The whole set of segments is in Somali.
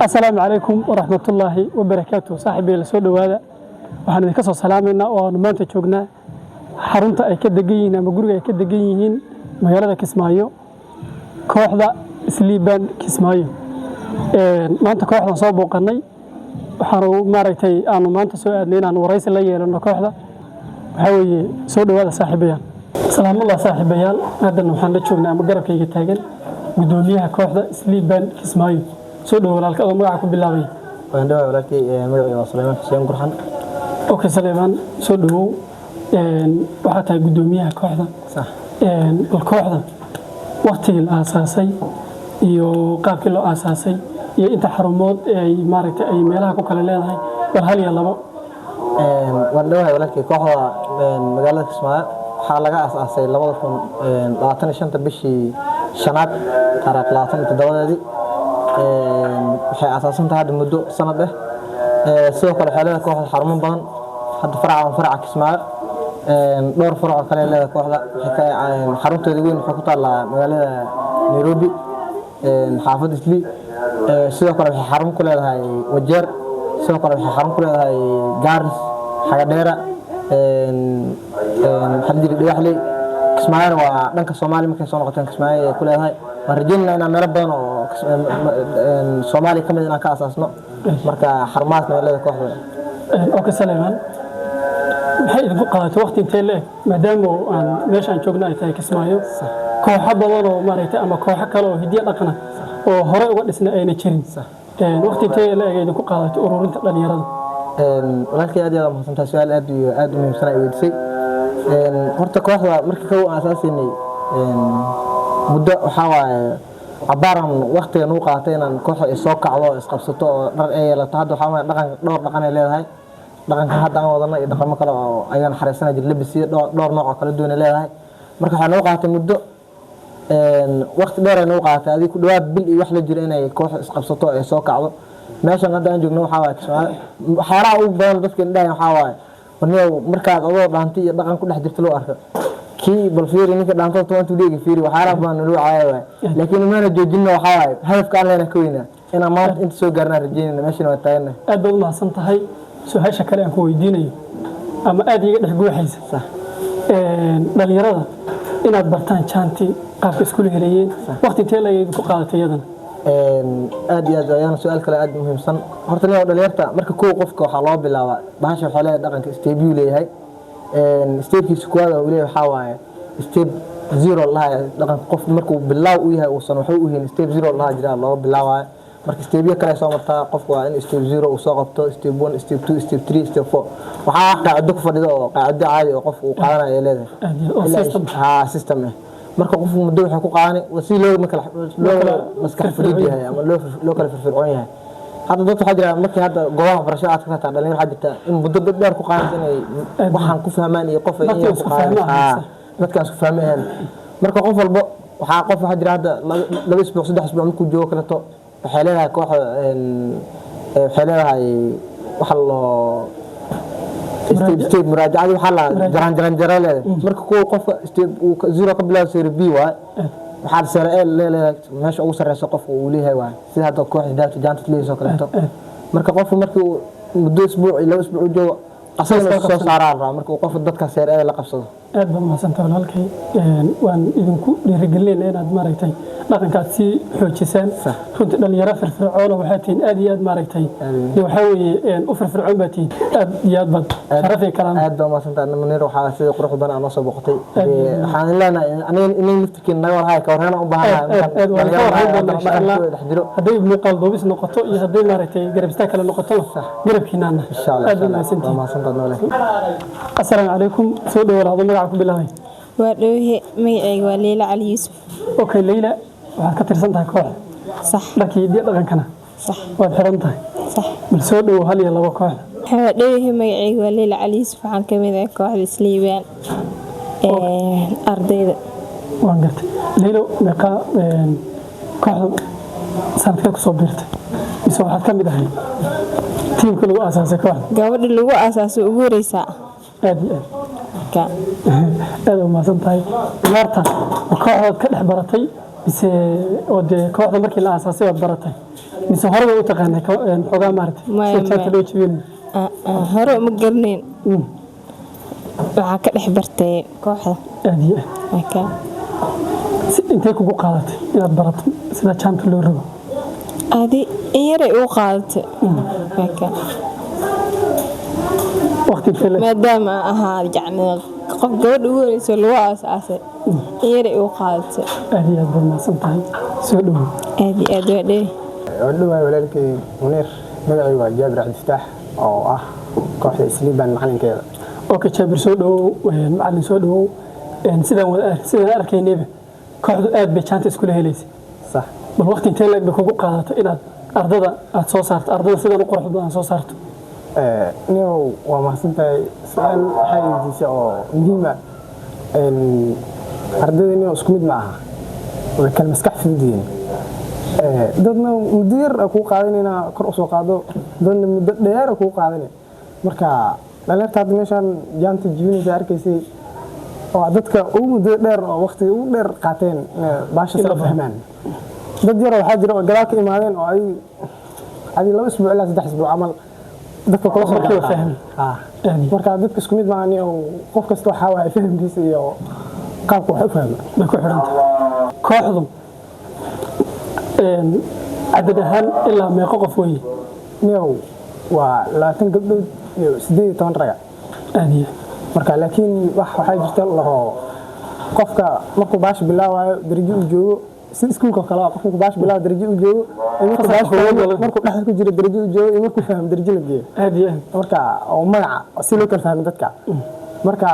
السلام عليكم ورحمة الله وبركاته صاحبي السود وهذا وحنا نكسر سلامنا ونمانت شوقنا حرمت أي كدقين أما جورج أي كدقين مجالات كسمايو كوحدة سليبان كسمايو ما أنت كوحدة صوب وقني وحرو مارتي أنا ما أنت سؤال لنا أنا ورئيس اللي لأنه كوحدة وحوي سود وهذا صاحبي سلام الله صاحبي هذا نحن شوقنا أما جرب كي يتاجل قدوميها كوحدة سليبان كسمايو سود ولا الكلام معكم بالله. وعندما ولكن مدعي سليمان حسين قرحان. أوكي سليمان سود وحتى قدوميها كوحدة. صح. الكوحدة وقت الأساسي يقاب كله أساسي أنت حرمات مارك أي ملاك وكلا لهاي وهل يلا بو. وعندما ولكن كوحدة مجالات اسمها حالة أساسي لبضكم لاتني شنت بشي شنات ترى لاتني تدور دي. waxay asaasan tahay muddo sanad sidoo kale xaalada kooxda xarumo badan hadda faraca Kismaayo dhowr farac kale leedahay kooxda xarunteeda weyn waxay ku taala magaalada Nairobi xaafad Isli sidoo kale waxay xarun ku leedahay Wajeer sidoo kale waxay xarun ku leedahay Gaaris Xagadheera xaddi Dhigaxley Kismaayo waa dhanka Soomaaliya markay soo noqoteen Kismaayo ay ku leedahay warjinna inaan meel badan oo Soomaaliya kamid inaan ka asaasno marka xarumaadna leedahay kooxda okay Saleyman maxay idinku qaadatay waqti intee leeg maadaama aan meeshaan joogno ay tahay Kismaayo kooxo badan oo maaragtay ama kooxo kale oo hidiyo dhaqan oo hore uga dhisnay ayna jirin waqti intee leeg idinku qaadatay ururinta dhalinyarada walaalkay aad iyo aad mahadsantahay su'aal aad iyo aad muhiimsan ay weydiisay horta kooxda markii uu asaasinay muddo waxa waaye عبارة وقت نوقع تينا كوحة السوق عضو إسقابسطو در أي لا تهدو حوالي دقن اللي هاي دقن كهذا أنا وضعنا دقن مكلا أيام حرسنا جل بسي دور نوع كل دون اللي هاي مركح نوقع تمدو وقت دور نوقع هذه كل واحد بال يحلى جرينا كوحة إسقابسطو السوق عضو ماشي نقدر نجيب نوع حوالي حرا وبان بس كنا حوالي ونيو مركز عضو بانتي دقن كل حد يفتلو أركب كي بالفيري نيك دانتو توانتو ديغي فيري وحارب بان لو عايوه لكن ما نجوجنا وحاي هدف كان لنا كوينا انا ما انت سو غارنا رجينا ماشي نو تاينا aad baad ma santahay su'aasha kale aan ku weydiinayo ama aad iga dhex guuxaysa sax dhalinyarada inaad bartaan jaanti qaabka isku leeyeen waqti intee la ku qaadatay yadan aad iyo aad ayaan su'aal kale aad muhiimsan horta dhalinyarta marka koo qofka waxa loo bilaabaa bahasha xoolaha dhaqanka isteebiyo leeyahay ستيبكيس كوادا وليه حواي ستيب زيرو الله لقن قف مركو بالله وياه وصن وحو هين ستيب زيرو الله جرا الله بالله مركو ستيبيه كلا سو مرتا قف waa in ستيب زيرو وسoo qabto ستيب 1 ستيب 2 ستيب 3 ستيب 4 waxa qacdo ku fadhido oo qacdo caadi oo qof uu qaadanayo leedahay system marka qof muddo waxa ku qaadani wasi loo maskax fudud yahay ama loo kala firfircoon yahay هذا دكتور حجر مركي هذا جواه برشاة كذا تعلمين حاجة إن بدو بدر كقارن إنه وحن كفهمان يقف إنه كقارن ما كان كفهمان مركي قف البق وحقف حجر هذا لو يسبق صدق يسبق منكم جو كله تو حلالها كوح حلالها وحلا استيب مراجعة وحلا جران مركي قف استيب وزيرو قبل يصير بيوا waxaad sareeyay meesha ugu sareyso qof uu leeyahay waa sida hada koox hidaayad jaanta leeyahay kaleeto marka qofku markuu muddo isbuuc ila isbuuc joogo qasayna soo saaraan marka qof dadka sareeyay la qabsado aad baan mahadsantahay walaalkay waan idinku dhiirigelinayna inaad maaragtay dhaqankaad si xoojisaan runtii dhalinyaro firfircoon waxaa tiin aad iyo aad maaragtay waxa weeye u firfircoon baa tiin aad iyo aad bad sharafay kalaan aad baan mahadsantahay manir waxa sida qurux badan aan soo boqotay waxaan leenahay inay naftirkeen naga warhay ka warhana u baahanahay haday muuqaal doobis noqoto iyo haday maaragtay garabista kale noqoto garabkiinana insha Allah aad baan mahadsantahay assalaamu alaykum soo dhawaado magaca ku bilaabay waa dhawee magacayga waa Leila Ali Yusuf okay Leila waxaad ka tirsan tahay koox صح لكن يدي dhaqankana صح waad xirantahay صح bal soo dhaw hal iyo laba koox waa dhawee magacayga waa Leila Ali Yusuf waxaan kamid ah kooxda Sleebaan ardayda waan gartay Leila meeqa kooxda sanadka ku soo biirtay isoo waxaad kamid ahay tiimka lagu aasaasay kooxda gabadha lagu aasaasay ugu horeysa aad iyo aad ma santahay marta kooxda ka dhex baratay bise oo de kooxda markii la aasaasay baratay mise horeba u taqaanay xogaa maartay Maya, jaanta maya. loo jibin hore ma garanayn waxaa ka dhex bartay kooxda aad iyo marka intee kugu qaadatay inaad barato sida jaanta loo rogo adi in yaray u qaadatay marka waqti kale maadaama ahaa yacni qof gabadha ugu horeysa lagu aasaasay in yaray u qaadatay aad iyo aad baad mahadsan tahay soo dhowow aad iyo aad waa dheer wadhawaay walaalkay Muniir magacaygu waa Jaabir Cabdifataax oo ah kooxda Isliiban macalinkeeda okay Jaabir soo dhowow macallin soo dhowow sidaan arkaynayba kooxdu aad bay jaanta iskula helaysay sax bal waqti intee leeg bay kugu qaadato inaad ardada aad soo saarto ardada sidaan u qurux badan soo saarto niyow waa mahadsantahay su-aal waxaa weydiisay oo muhiim ah ardayda niyow isku mid ma aha way kala maskax fudud yihiin dadna muddo yar kuu qaadan inaa kor usoo qaado dadna muddo dheer kuu qaadan marka dhalinyarta hadda meeshaan jaanta jibinaysa arkaysay oo dadka ugu muddo dheer oo waqtiga ugu dheer qaateen baasha sala fahmaan dad yar waxaa jira oo gadaal ka imaadeen oo ay 2 isbuuc ilaa 3 isbuuc camal dadka kula soo markii fahmi marka dadka isku mid ma aha qof kasta waxa waay fahamkiisa iyo qaabka wax u fahmo ma ku xiranta kooxdu cadad ahaan ilaa meeqa qof weeye niyow waa 20 gabdhood iyo 18 raga aadiya marka laakiin waxaa jirta laho qofka markuu baash bilaawayo darajo uu joogo si iskuulka kale qofku baash bilaaw darajo uu joogo markuu dhaxal ku jiro darajo uu joogo markuu fahmo darajo la geeyo aadiya marka oo magaca si loo kala fahmo dadka marka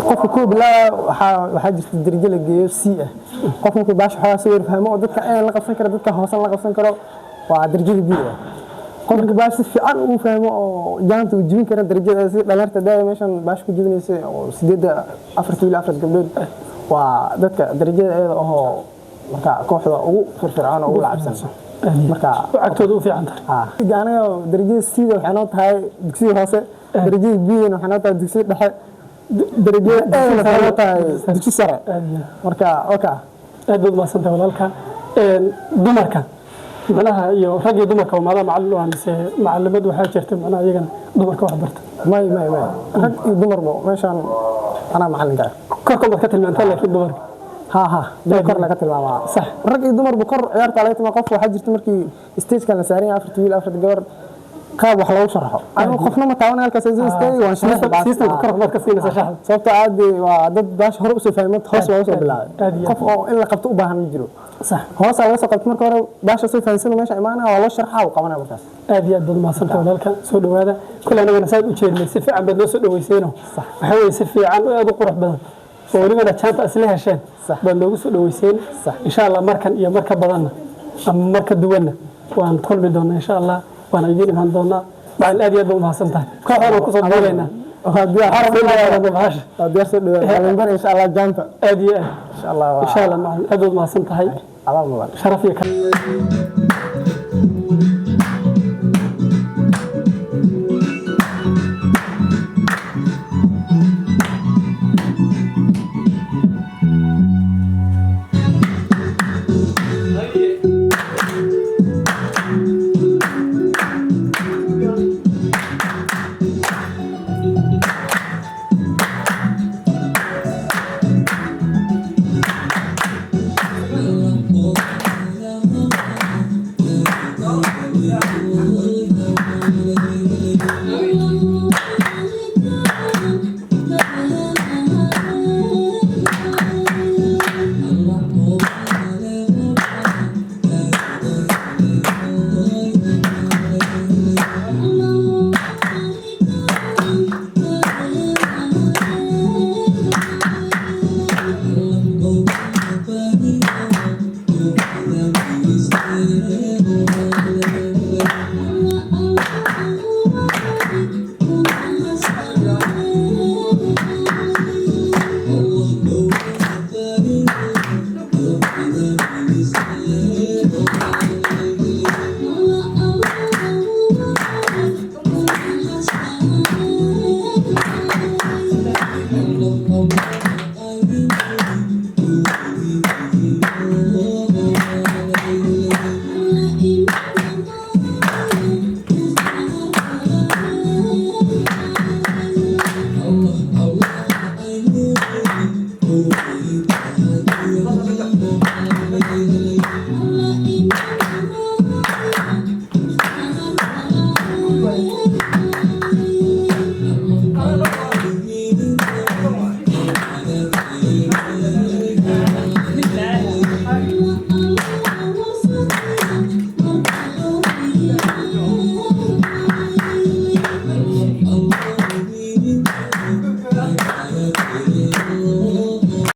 qofka ku bilaaw waxa jirta darajo la geeyo C ah qofku markuu baash xogaa soo fahmo oo dadka la qabsan karo dadka hoosan la qabsan karo waa darajada B ah qofka baash si fiican uu fahmo oo jaanta uu jibin karo darajada si dhalinyarta daay meeshan baash ku jibinaysa oo 4 gabdhood waa dadka darajada ayada oo marka kooxda ugu firfircoon ugu lacabsan marka wacagtooda u fiican tahay anaga darajada sida waxay noo tahay dugsiga hoose darajada B waxay noo tahay dugsiga dhexe darajada waxay noo tahay dugsiga sare marka aad baad maasanta walaalka dumarka manaha iyo rag iyo dumarka maada macallin oo mise macallimad waxaa jirta manaha iyagana dumarka wax barta may rag iyo dumarba meeshan ana macalinka korka baad ka tilmaantaa laakiin dumarka kor laga tilmaamaa sax rag iyo dumarba kor ciyaarta laga tilmaamo qof waxaa jirta markii stage kan la saaran yahay 4 wiil 4 gabar qaab wax lagu sharaxo anigu qofna ma taawan halkaas ay stage waan sharaxay system kor baad ka siinaysaa shaxda sababta aad waa dad baash hore u soo fahmay hoos waa u soo bilaabay qof oo in la qabto u baahan ma jiro صح hoos laga soo qabto marka hore baasha soo fahansan meesha imaanaa waa loo sharxaa oo qabanaa markaas aad iyo aad baad maasanta walaalka soo dhawaada kulli anagana saad u jeednay si fiican baad noo soo dhaweysayno waxa weeye si fiican oo aad u qurux badan oo weliba jaanta asla hesheen baad noogu soo dhaweyseen insha Allah markan iyo marka badanna ama marka duwanna waan kulmi doonaa insha Allah waan idin iman doonaa baan aad iyo aad baad mahadsantahay kooxda ku soo dhaweynaa هذه حرف الله ماشي هذه سو دغ ان شاء الله جانتا ادي ان شاء الله ان شاء الله مع ادود ما سنتهي الله شرفيك Thank you.